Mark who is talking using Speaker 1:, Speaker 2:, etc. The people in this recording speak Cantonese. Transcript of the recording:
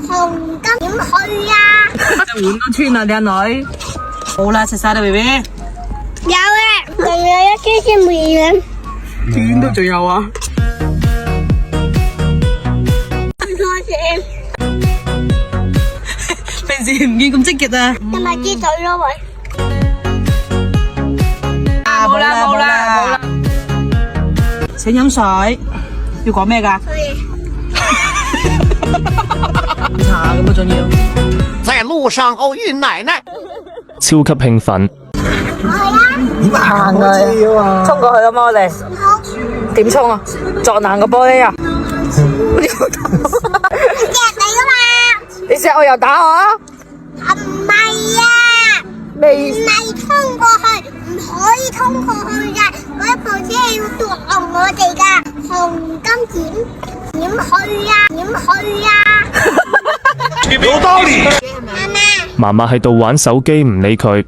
Speaker 1: 紅金點去啊？
Speaker 2: 隻碗都穿啦，靚女。好啦，食晒啦 ，BB。
Speaker 1: 有啊，仲有一啲先未完。
Speaker 2: 點都仲有啊？平時唔見咁積極啊！
Speaker 1: 係咪支水咯喂？
Speaker 2: 冇啦。請飲水，要講咩㗎？
Speaker 1: 可以。
Speaker 2: 茶咁啊，仲要。
Speaker 3: 在路上偶遇奶奶，
Speaker 4: 超級興奮。
Speaker 2: 行啊！衝過去啊嘛，我哋點衝啊？撞爛個玻璃啊！
Speaker 1: 夾你噶嘛？
Speaker 2: 你錫我又打我啊？
Speaker 1: 唔係啊，
Speaker 2: 未
Speaker 1: 唔係衝過去，唔可以衝過去噶。嗰部車係要撞我哋噶。紅金點去啊？點去啊？
Speaker 3: 有道理。
Speaker 1: 媽媽。
Speaker 4: 媽媽喺度玩手機唔理佢。